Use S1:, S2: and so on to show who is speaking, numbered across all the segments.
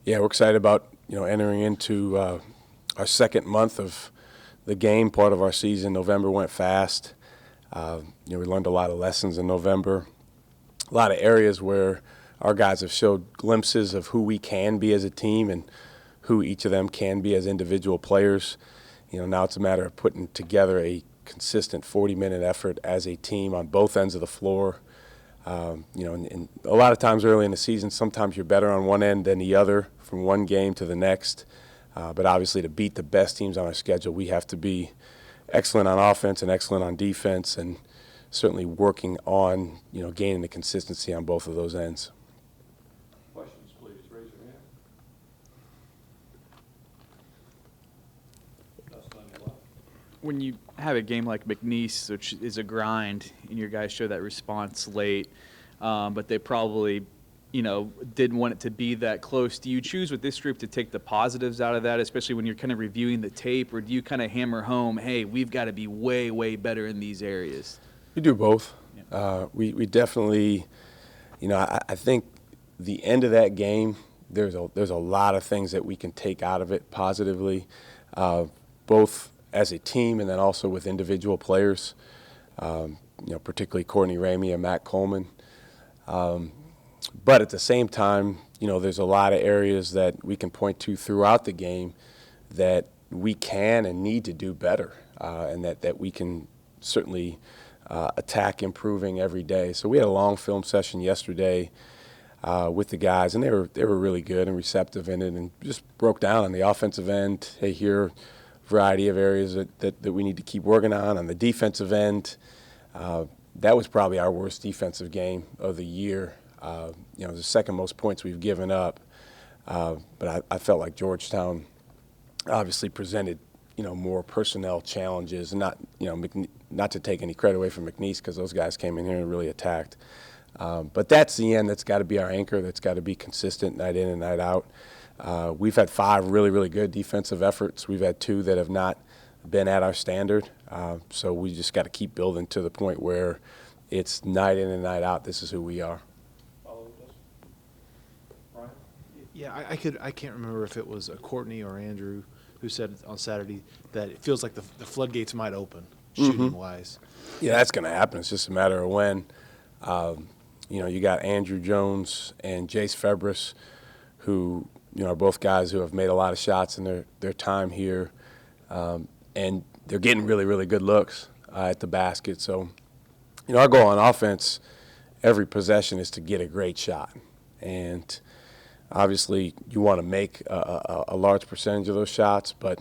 S1: Yeah, we're excited about entering into our second month of the game part of our season. November went fast. We learned a lot of lessons in November. A lot of areas where our guys have showed glimpses of who we can be as a team and who each of them can be as individual players. Now it's a matter of putting together a consistent 40-minute effort as a team on both ends of the floor. And a lot of times early in the season, sometimes you're better on one end than the other from one game to the next. But obviously to beat the best teams on our schedule, we have to be excellent on offense and excellent on defense, and certainly working on, gaining the consistency on both of those ends.
S2: Questions, please. Raise your hand.
S3: When you have a game like McNeese, which is a grind, and your guys show that response late, but they probably, didn't want it to be that close. Do you choose with this group to take the positives out of that, especially when you're kind of reviewing the tape, or do you kind of hammer home, hey, we've got to be way, way better in these areas?
S1: We do both. Yeah. We definitely, I think the end of that game, there's a lot of things that we can take out of it positively, both as a team and then also with individual players, particularly Courtney Ramey and Matt Coleman. But at the same time, there's a lot of areas that we can point to throughout the game that we can and need to do better, and that we can certainly attack improving every day. So we had a long film session yesterday with the guys, and they were really good and receptive in it, and just broke down on the offensive end. Hey, here are a variety of areas that we need to keep working on. On the defensive end, that was probably our worst defensive game of the year. The second most points we've given up. But I felt like Georgetown obviously presented, more personnel challenges, and not to take any credit away from McNeese, because those guys came in here and really attacked. But that's the end. That's got to be our anchor. That's got to be consistent night in and night out. We've had 5 really, really good defensive efforts. We've had 2 that have not been at our standard. So we just got to keep building to the point where it's night in and night out. This is who we are.
S2: Brian?
S4: Yeah, I can't remember if it was Courtney or Andrew who said on Saturday that it feels like the floodgates might open, shooting-wise.
S1: Yeah, that's going to happen. It's just a matter of when. You got Andrew Jones and Jace Febris, who, are both guys who have made a lot of shots in their time here. And they're getting really, really good looks at the basket. So, our goal on offense every possession is to get a great shot. And obviously you want to make a large percentage of those shots, but,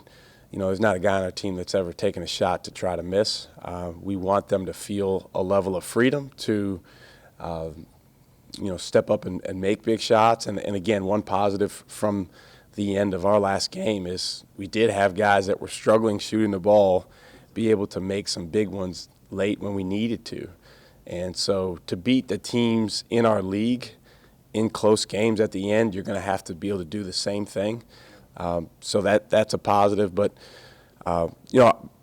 S1: there's not a guy on our team that's ever taken a shot to try to miss. We want them to feel a level of freedom to, step up and make big shots. And again, one positive from the end of our last game is we did have guys that were struggling shooting the ball be able to make some big ones late when we needed to. And so to beat the teams in our league in close games at the end, you're going to have to be able to do the same thing. So that's a positive. But,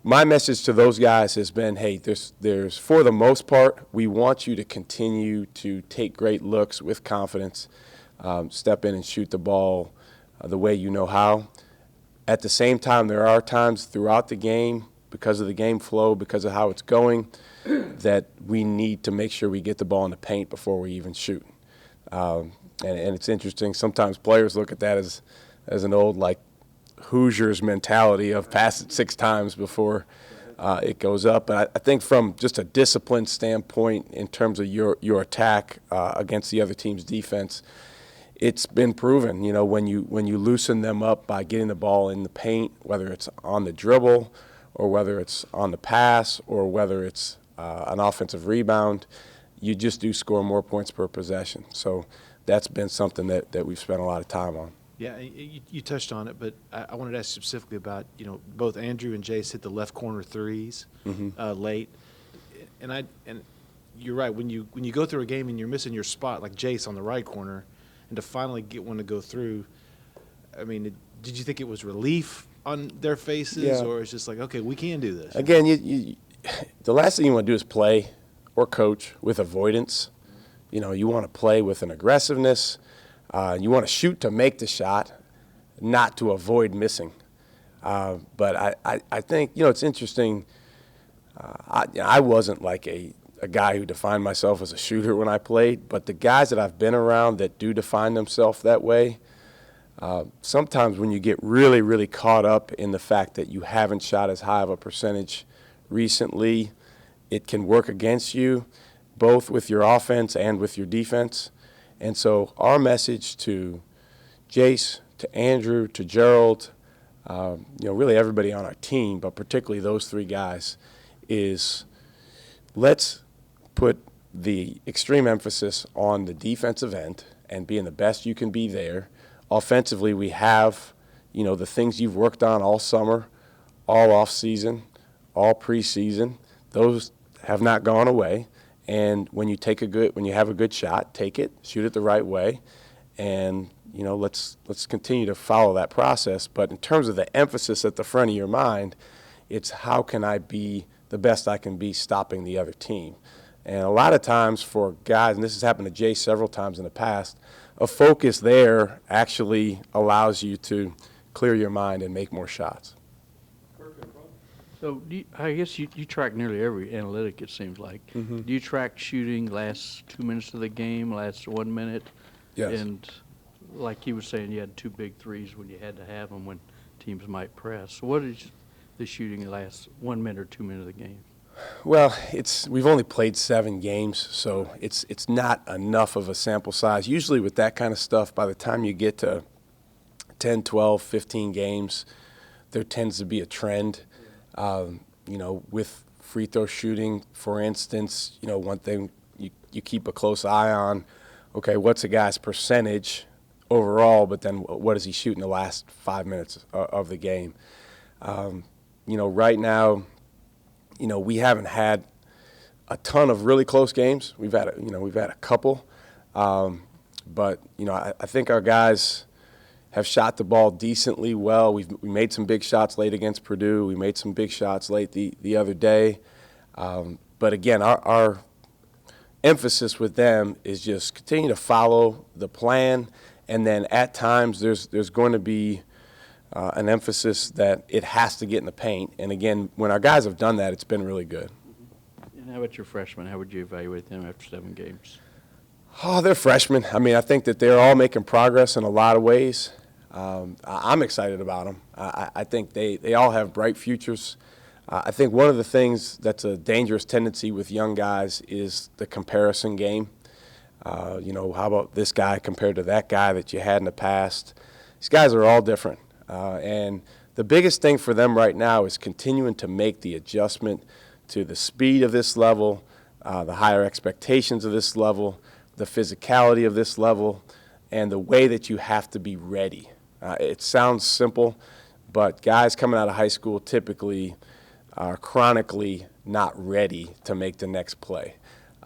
S1: my message to those guys has been, hey, there's for the most part, we want you to continue to take great looks with confidence, step in and shoot the ball the way you know how. At the same time, there are times throughout the game, because of the game flow, because of how it's going, that we need to make sure we get the ball in the paint before we even shoot. And it's interesting. Sometimes players look at that as an old, Hoosiers mentality of pass it 6 times before it goes up. But I think from just a discipline standpoint in terms of your attack against the other team's defense, it's been proven, when you loosen them up by getting the ball in the paint, whether it's on the dribble or whether it's on the pass or whether it's an offensive rebound, you just do score more points per possession. So that's been something that we've spent a lot of time on.
S4: Yeah, you touched on it, but I wanted to ask specifically about, both Andrew and Jace hit the left corner threes late. And you're right, when you go through a game and you're missing your spot, like Jace on the right corner, and to finally get one to go through, I mean, did you think it was relief on their faces, or it's just like, okay, we can do this?
S1: Again, the last thing you want to do is play or coach with avoidance. You want to play with an aggressiveness, You want to shoot to make the shot, not to avoid missing. But I think, it's interesting. I wasn't like a guy who defined myself as a shooter when I played, but the guys that I've been around that do define themselves that way, sometimes when you get really, really caught up in the fact that you haven't shot as high of a percentage recently, it can work against you, both with your offense and with your defense. And so our message to Jace, to Andrew, to Gerald, really everybody on our team, but particularly those three guys, is let's put the extreme emphasis on the defensive end and being the best you can be there. Offensively, we have, the things you've worked on all summer, all off season, all preseason. Those have not gone away. And when you have a good shot, take it, shoot it the right way, and let's continue to follow that process. But in terms of the emphasis at the front of your mind, it's how can I be the best I can be stopping the other team. And a lot of times for guys, and this has happened to Jay several times in the past, a focus there actually allows you to clear your mind and make more shots.
S5: So I guess you track nearly every analytic, it seems like.
S1: Mm-hmm.
S5: Do you track shooting last 2 minutes of the game, last 1 minute?
S1: Yes.
S5: And like he was saying, you had 2 big threes when you had to have them when teams might press. So what is the shooting the last 1 minute or 2 minutes of the game?
S1: Well, we've only played 7 games, so it's not enough of a sample size. Usually with that kind of stuff, by the time you get to 10, 12, 15 games, there tends to be a trend. With free throw shooting, for instance, one thing you keep a close eye on, okay, what's a guy's percentage overall, but then what does he shoot in the last 5 minutes of the game? Right now, we haven't had a ton of really close games. We've had a couple, but I think our guys have shot the ball decently well. We made some big shots late against Purdue. We made some big shots late the other day. But again, our emphasis with them is just continue to follow the plan, and then at times there's going to be an emphasis that it has to get in the paint. And again, when our guys have done that, it's been really good.
S5: And how about your freshmen? How would you evaluate them after 7 games?
S1: Oh, they're freshmen. I mean, I think that they're all making progress in a lot of ways. I'm excited about them. I think they all have bright futures. I think one of the things that's a dangerous tendency with young guys is the comparison game. How about this guy compared to that guy that you had in the past? These guys are all different. And the biggest thing for them right now is continuing to make the adjustment to the speed of this level, the higher expectations of this level, the physicality of this level, and the way that you have to be ready. It sounds simple, but guys coming out of high school typically are chronically not ready to make the next play.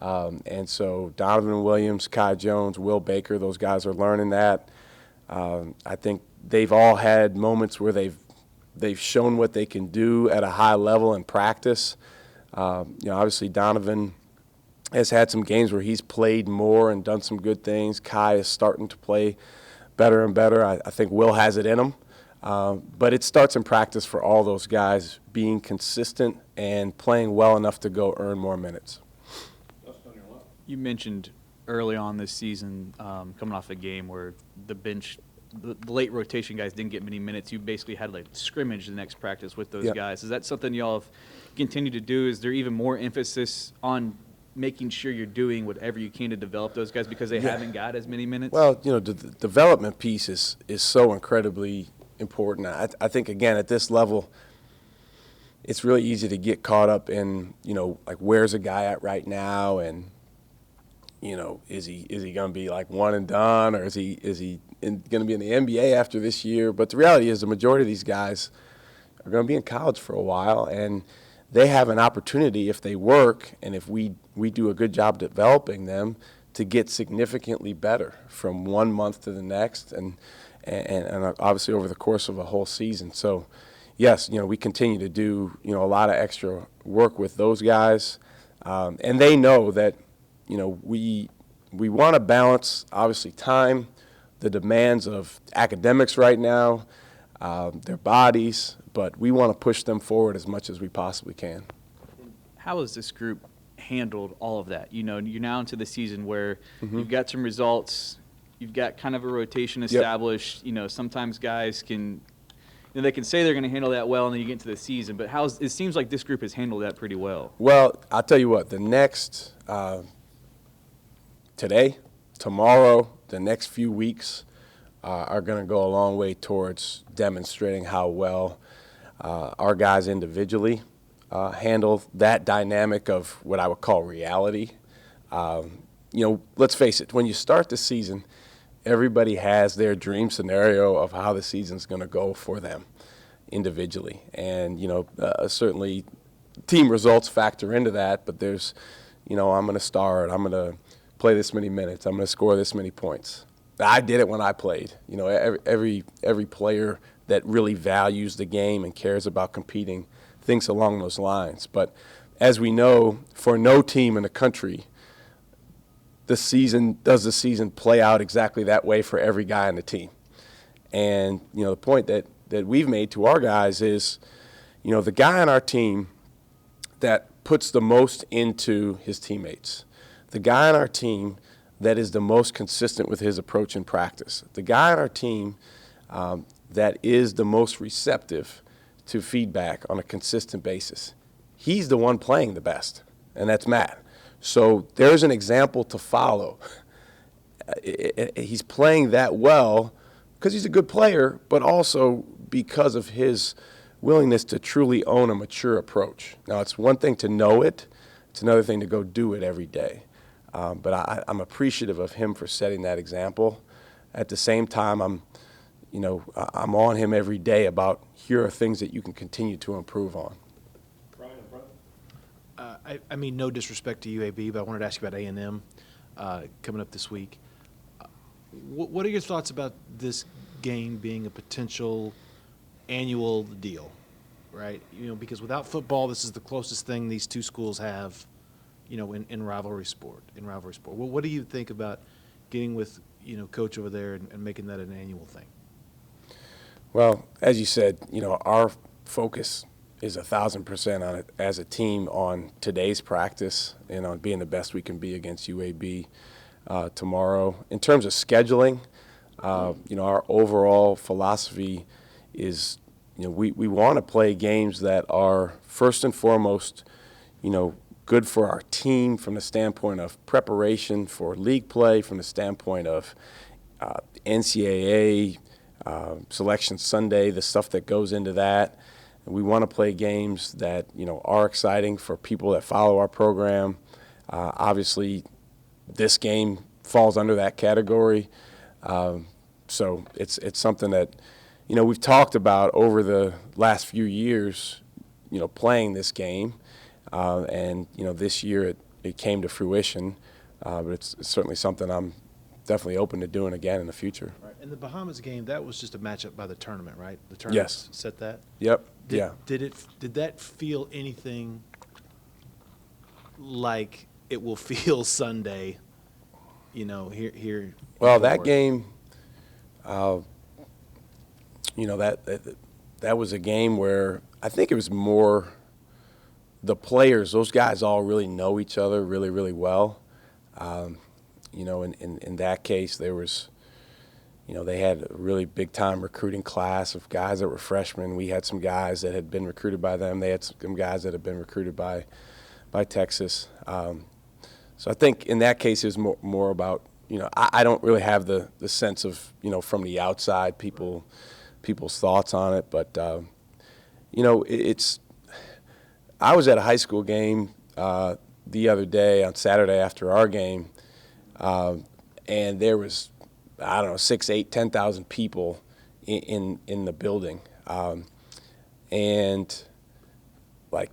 S1: And so Donovan Williams, Kai Jones, Will Baker, those guys are learning that. I think they've all had moments where they've shown what they can do at a high level in practice. Obviously Donovan has had some games where he's played more and done some good things. Kai is starting to play better and better. I think Will has it in him. But it starts in practice for all those guys being consistent and playing well enough to go earn more minutes.
S3: You mentioned early on this season, coming off a game where the bench, the late rotation guys didn't get many minutes. You basically had like scrimmage the next practice with those guys. Is that something y'all have continued to do? Is there even more emphasis on making sure you're doing whatever you can to develop those guys because they haven't got as many minutes?
S1: Well, the development piece is so incredibly important. I think, again, at this level, it's really easy to get caught up in, like where's a guy at right now, and, is he going to be like one and done, or is he going to be in the NBA after this year? But the reality is the majority of these guys are going to be in college for a while, and they have an opportunity if they work and if we do a good job developing them to get significantly better from 1 month to the next and obviously over the course of a whole season. So, yes, we continue to do, a lot of extra work with those guys. And they know that, we want to balance, obviously, time the demands of academics right now, their bodies, but we want to push them forward as much as we possibly can.
S3: How has this group handled all of that? You know, you're now into the season where you've got some results, you've got kind of a rotation established. You know, sometimes guys can, you know, they can say they're going to handle that well, and then you get into the season. But it seems like this group has handled that pretty well.
S1: Well, I'll tell you what, the next, today, tomorrow, the next few weeks are going to go a long way towards demonstrating how well our guys individually handle that dynamic of what I would call reality. You know, let's face it, when you start the season, everybody has their dream scenario of how the season's going to go for them individually. And, you know, certainly team results factor into that, but there's, you know, I'm going to start, I'm going to play this many minutes, I'm going to score this many points. I did it when I played. You know, every player that really values the game and cares about competing thinks along those lines. But as we know, for no team in the country, does the season play out exactly that way for every guy on the team? And, you know, the point that we've made to our guys is, you know, the guy on our team that puts the most into his teammates, the guy on our team that is the most consistent with his approach in practice, the guy on our team that is the most receptive to feedback on a consistent basis, he's the one playing the best, and that's Matt. So there's an example to follow. He's playing that well because he's a good player, but also because of his willingness to truly own a mature approach. Now, it's one thing to know it. It's another thing to go do it every day. But I'm appreciative of him for setting that example. At the same time, I'm on him every day about here are things that you can continue to improve on.
S2: Brian, brother?
S4: I mean, no disrespect to UAB, but I wanted to ask you about A&M coming up this week. What are your thoughts about this game being a potential annual deal, right? You know, because without football, this is the closest thing these two schools have, you know, in rivalry sport. Well, what do you think about getting with, you know, Coach over there and making that an annual thing?
S1: Well, as you said, you know, our focus is 1,000% on it as a team on today's practice and on being the best we can be against UAB tomorrow. In terms of scheduling, you know, our overall philosophy is, you know, we want to play games that are first and foremost, you know, good for our team from the standpoint of preparation for league play, from the standpoint of NCAA, Selection Sunday, the stuff that goes into that. And we want to play games that, you know, are exciting for people that follow our program. Obviously, this game falls under that category. So it's something that, you know, we've talked about over the last few years, you know, playing this game. And, you know, this year it came to fruition. But it's certainly something I'm definitely open to doing again in the future.
S4: Right. And the Bahamas game, that was just a matchup by the tournament, right? The tournament
S1: Yes.
S4: set that?
S1: Yep.
S4: Did that feel anything like it will feel Sunday, you know, here?
S1: Well, that game, you know, that was a game where I think it was more the players, those guys all really know each other really, really well. You know, in that case, there was, you know, they had a really big-time recruiting class of guys that were freshmen. We had some guys that had been recruited by them. They had some guys that had been recruited by Texas. So I think in that case it was more about, you know, I don't really have the sense of, you know, from the outside people's thoughts on it. But, you know, I was at a high school game the other day on Saturday after our game, and there was, I don't know, 6, 8, 10,000 people in the building. And, like,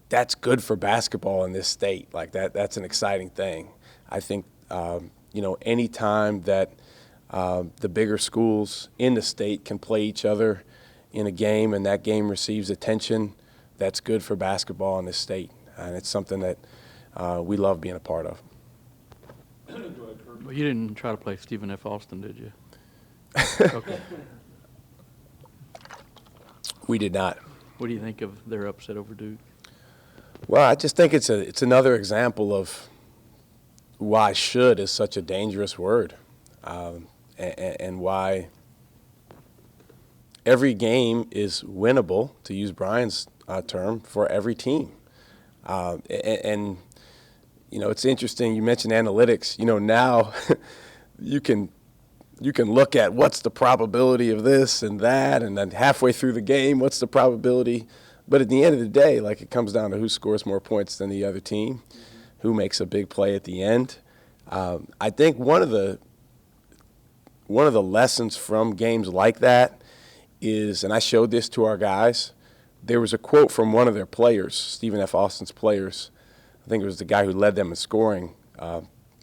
S1: that's good for basketball in this state. Like, that's an exciting thing. I think, you know, any time that the bigger schools in the state can play each other in a game and that game receives attention, that's good for basketball in this state. And it's something that we love being a part of.
S5: Well, you didn't try to play Stephen F. Austin, did you? Okay.
S1: We did not.
S5: What do you think of their upset over Duke?
S1: Well, I just think it's another example of why "should" is such a dangerous word, and why every game is winnable, to use Brian's term, for every team. And you know, it's interesting. You mentioned analytics. You know, now you can look at what's the probability of this and that, and then halfway through the game, what's the probability. But at the end of the day, like, it comes down to who scores more points than the other team, who makes a big play at the end. I think one of the lessons from games like that is, and I showed this to our guys, there was a quote from one of their players, Stephen F. Austin's players. I think it was the guy who led them in scoring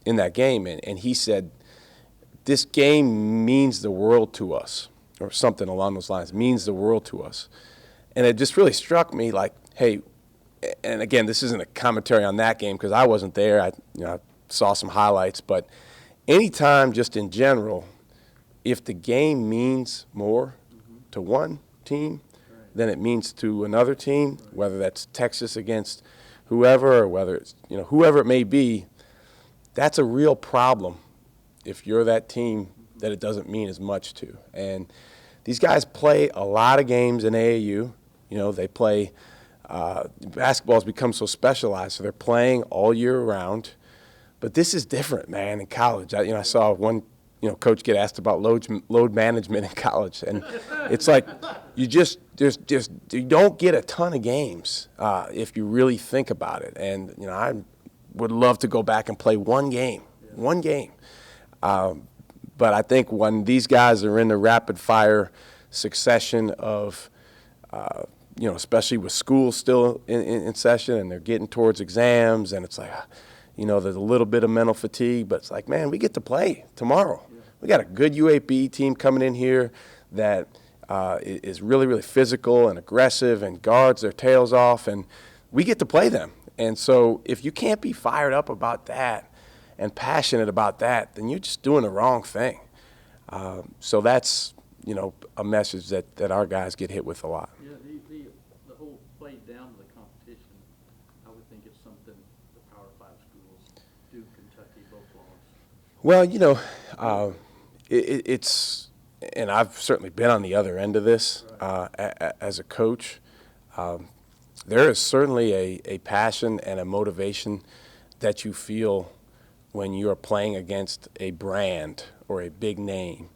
S1: in that game, and he said, "This game means the world to us," or something along those lines, means the world to us. And it just really struck me like, hey, and again, this isn't a commentary on that game because I wasn't there. I saw some highlights, but anytime, just in general, if the game means more to one team than it means to another team, whether that's Texas against whoever, or whether it's whoever it may be, that's a real problem if you're that team that it doesn't mean as much to. And these guys play a lot of games in AAU. They play basketball has become so specialized, so they're playing all year round. But this is different, man, in college. I saw one coach get asked about load management in college, and it's like you don't get a ton of games if you really think about it. And I would love to go back and play one game. But I think when these guys are in the rapid fire succession of especially with school still in session, and they're getting towards exams, and it's like, there's a little bit of mental fatigue, but it's like, man, we get to play tomorrow. Yeah. We got a good UAB team coming in here that is really, really physical and aggressive and guards their tails off, and we get to play them. And so if you can't be fired up about that and passionate about that, then you're just doing the wrong thing. So that's, a message that our guys get hit with a lot.
S5: Yeah, the whole play down to the competition, I would think it's something the Power 5 schools, Duke, Kentucky, both lost.
S1: Well, it's, and I've certainly been on the other end of this as a coach. There is certainly a passion and a motivation that you feel when you are playing against a brand or a big name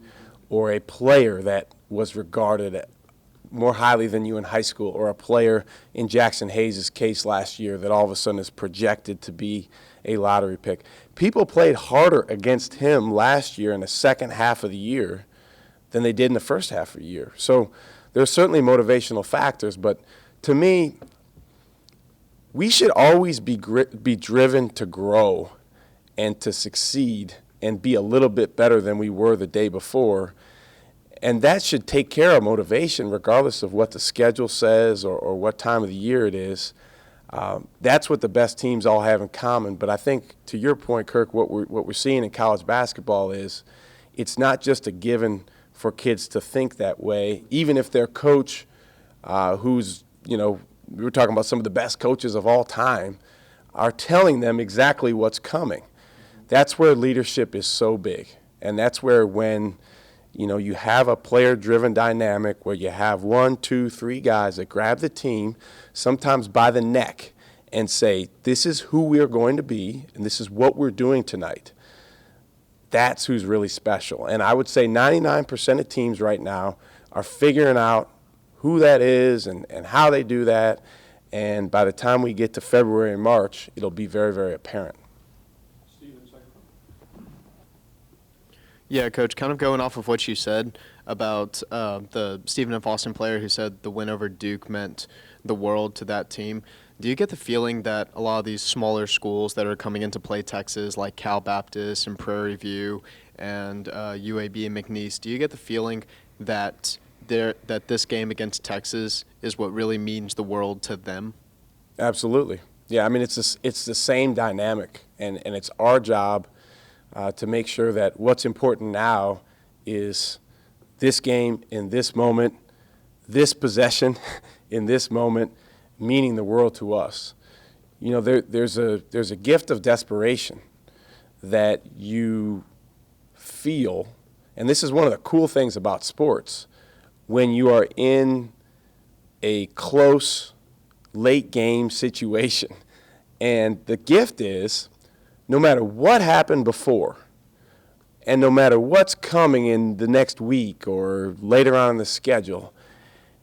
S1: or a player that was regarded more highly than you in high school, or a player in Jackson Hayes' case last year that all of a sudden is projected to be a lottery pick. People played harder against him last year in the second half of the year than they did in the first half of the year. So there's certainly motivational factors, but to me, we should always be driven to grow and to succeed and be a little bit better than we were the day before. And that should take care of motivation regardless of what the schedule says or what time of the year it is. That's what the best teams all have in common. But I think, to your point, Kirk, what we're seeing in college basketball is it's not just a given for kids to think that way, even if their coach, who's, we were talking about some of the best coaches of all time, are telling them exactly what's coming. That's where leadership is so big. And that's where when, you have a player-driven dynamic where you have 1, 2, 3 guys that grab the team, sometimes by the neck, and say, this is who we are going to be, and this is what we're doing tonight. That's who's really special. And I would say 99% of teams right now are figuring out who that is and how they do that. And by the time we get to February and March, it'll be very, very apparent.
S6: Yeah, Coach, kind of going off of what you said about the Stephen F. Austin player who said the win over Duke meant the world to that team. Do you get the feeling that a lot of these smaller schools that are coming into play Texas, like Cal Baptist and Prairie View and UAB and McNeese, do you get the feeling that this game against Texas is what really means the world to them?
S1: Absolutely. Yeah, I mean, it's the same dynamic, and it's our job to make sure that what's important now is this game in this moment, this possession in this moment, meaning the world to us. You know, there's a gift of desperation that you feel, and this is one of the cool things about sports, when you are in a close late game situation. And the gift is, no matter what happened before, and no matter what's coming in the next week or later on in the schedule,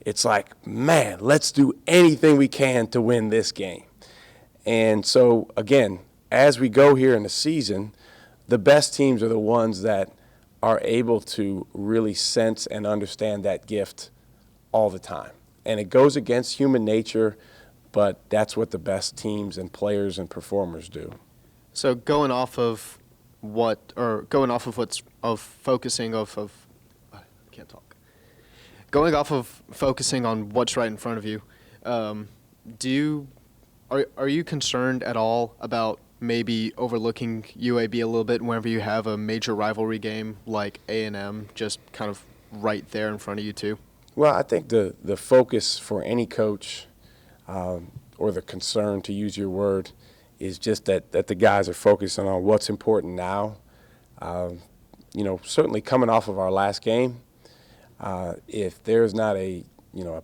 S1: it's like, man, let's do anything we can to win this game. And so, again, as we go here in the season, the best teams are the ones that are able to really sense and understand that gift all the time. And it goes against human nature, but that's what the best teams and players and performers do.
S6: So going off of focusing on what's right in front of you, are you concerned at all about maybe overlooking UAB a little bit whenever you have a major rivalry game like A&M just kind of right there in front of you too?
S1: Well, I think the focus for any coach, or the concern, to use your word, is just that the guys are focusing on what's important now. You know, certainly coming off of our last game, if there's not a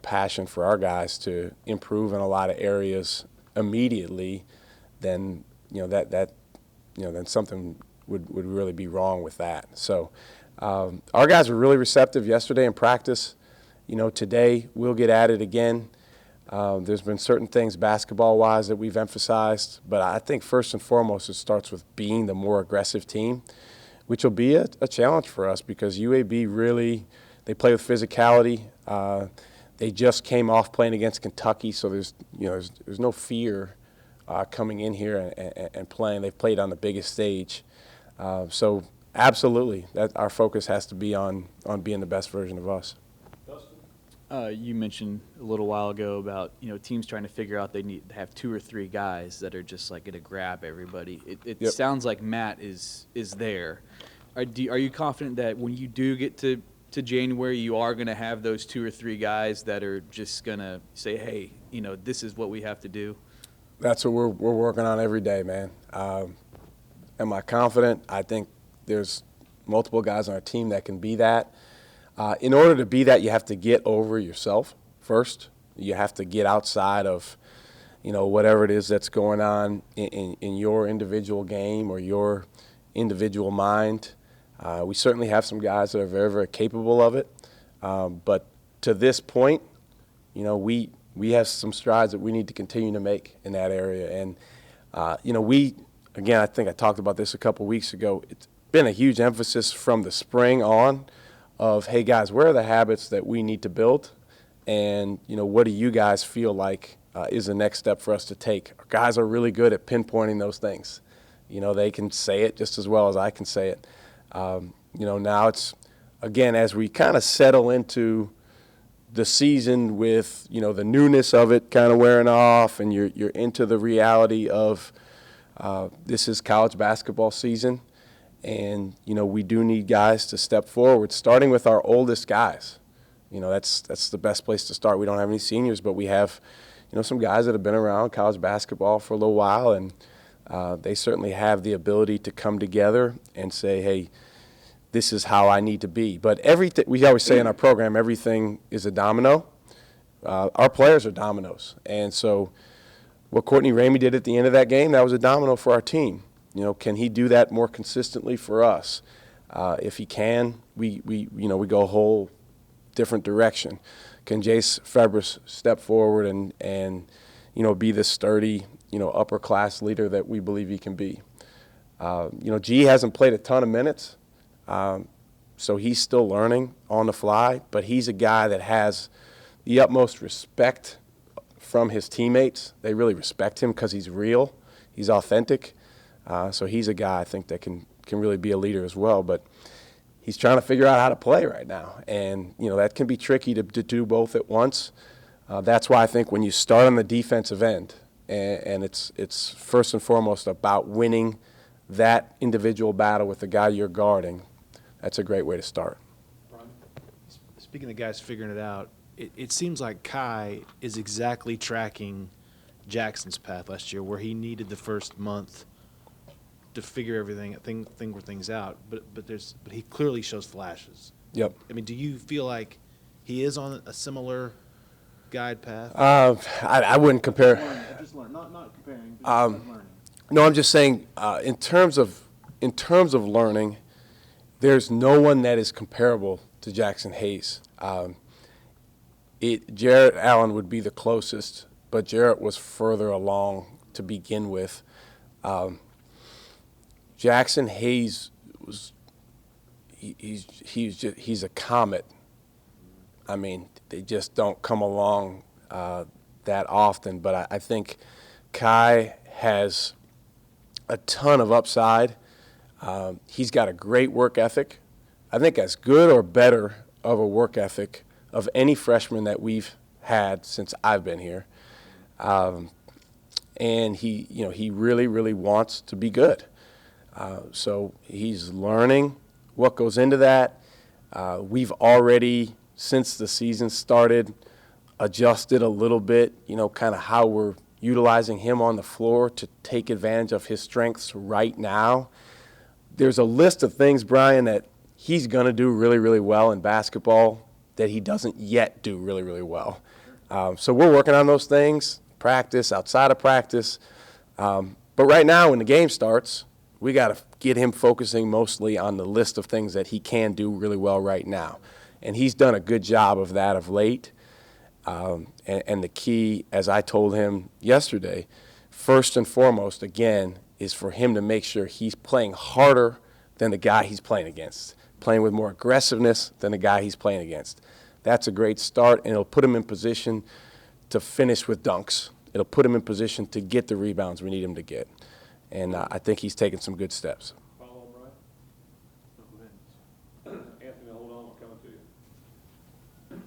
S1: passion for our guys to improve in a lot of areas immediately, then then something would really be wrong with that. So our guys were really receptive yesterday in practice. You know, today we'll get at it again. There's been certain things basketball-wise that we've emphasized, but I think first and foremost it starts with being the more aggressive team, which will be a challenge for us because UAB really, they play with physicality. They just came off playing against Kentucky, so there's no fear coming in here and playing. They've played on the biggest stage. So absolutely, that our focus has to be on being the best version of us.
S3: You mentioned a little while ago about teams trying to figure out they need to have 2 or 3 guys that are just like going to grab everybody. It
S1: Yep.
S3: sounds like Matt is there. Are you confident that when you do get to January, you are going to have those 2 or 3 guys that are just going to say, hey, this is what we have to do?
S1: That's what we're working on every day, man. Am I confident? I think there's multiple guys on our team that can be that. In order to be that, you have to get over yourself first. You have to get outside of, whatever it is that's going on in your individual game or your individual mind. We certainly have some guys that are very, very capable of it. But to this point, we have some strides that we need to continue to make in that area. And, again, I think I talked about this a couple weeks ago. It's been a huge emphasis from the spring on of, hey, guys, where are the habits that we need to build? And, what do you guys feel like is the next step for us to take? Our guys are really good at pinpointing those things. They can say it just as well as I can say it. Now it's, again, as we kind of settle into the season with, the newness of it kind of wearing off and you're into the reality of this is college basketball season. And, we do need guys to step forward, starting with our oldest guys. That's the best place to start. We don't have any seniors, but we have, some guys that have been around college basketball for a little while, and they certainly have the ability to come together and say, hey, this is how I need to be. But everything, we always say in our program, everything is a domino. Our players are dominoes. And so what Courtney Ramey did at the end of that game, that was a domino for our team. Can he do that more consistently for us? If he can, we go a whole different direction. Can Jace Febres step forward and be the sturdy, upper class leader that we believe he can be? G hasn't played a ton of minutes, so he's still learning on the fly, but he's a guy that has the utmost respect from his teammates. They really respect him because he's real, he's authentic. So he's a guy I think that can really be a leader as well. But he's trying to figure out how to play right now. And, that can be tricky to do both at once. That's why I think when you start on the defensive end, and it's first and foremost about winning that individual battle with the guy you're guarding, that's a great way to start.
S4: speaking of guys figuring it out, it seems like Kai is exactly tracking Jackson's path last year, where he needed the first month to figure things out. But he clearly shows flashes.
S1: Yep.
S4: I mean, do you feel like he is on a similar guide path?
S1: I wouldn't compare.
S4: Just learn, not comparing.
S1: Learning. No, I'm just saying in terms of learning, there's no one that is comparable to Jackson Hayes. Jarrett Allen would be the closest, but Jarrett was further along to begin with. Jackson Hayes was he's a comet. I mean, they just don't come along that often. But I think Kai has a ton of upside. He's got a great work ethic. I think as good or better of a work ethic of any freshman that we've had since I've been here. And he really, really wants to be good. So he's learning what goes into that. We've already, since the season started, adjusted a little bit, kind of how we're utilizing him on the floor to take advantage of his strengths right now. There's a list of things, Brian, that he's going to do really, really well in basketball that he doesn't yet do really, really well. So we're working on those things, practice, outside of practice. But right now, when the game starts, we got to get him focusing mostly on the list of things that he can do really well right now. And he's done a good job of that of late. And the key, as I told him yesterday, first and foremost, again, is for him to make sure he's playing harder than the guy he's playing against, playing with more aggressiveness than the guy he's playing against. That's a great start, and it'll put him in position to finish with dunks. It'll put him in position to get the rebounds we need him to get. And I think he's taken some good steps.
S2: Follow on, Brian? Go ahead. Anthony, hold on, we're coming to you.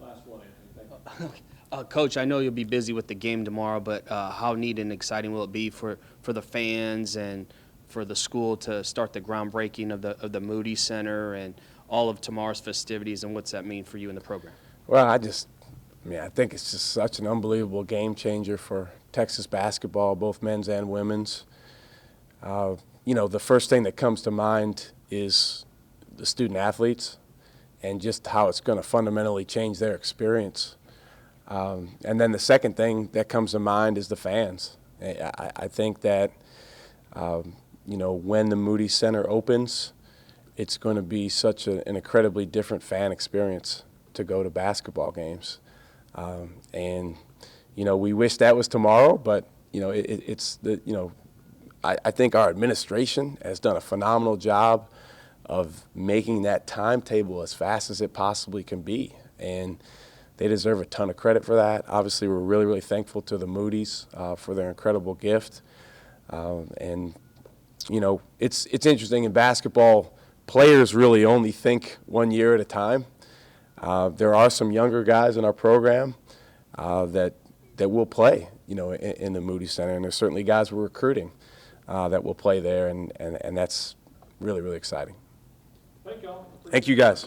S2: Last one, Anthony, thank you.
S7: Coach, I know you'll be busy with the game tomorrow, but how neat and exciting will it be for the fans and for the school to start the groundbreaking of the Moody Center and all of tomorrow's festivities, and what's that mean for you in the program?
S1: Well, I think it's just such an unbelievable game changer for Texas basketball, both men's and women's. The first thing that comes to mind is the student athletes and just how it's going to fundamentally change their experience. And then the second thing that comes to mind is the fans. I think that, when the Moody Center opens, it's going to be such an incredibly different fan experience to go to basketball games. We wish that was tomorrow, but, I think our administration has done a phenomenal job of making that timetable as fast as it possibly can be. And they deserve a ton of credit for that. Obviously, we're really, really thankful to the Moody's for their incredible gift. It's interesting in basketball, players really only think 1 year at a time. There are some younger guys in our program that will play, in the Moody Center, and there's certainly guys we're recruiting that will play there, and that's really, really exciting.
S2: Thank y'all.
S1: Thank you, guys.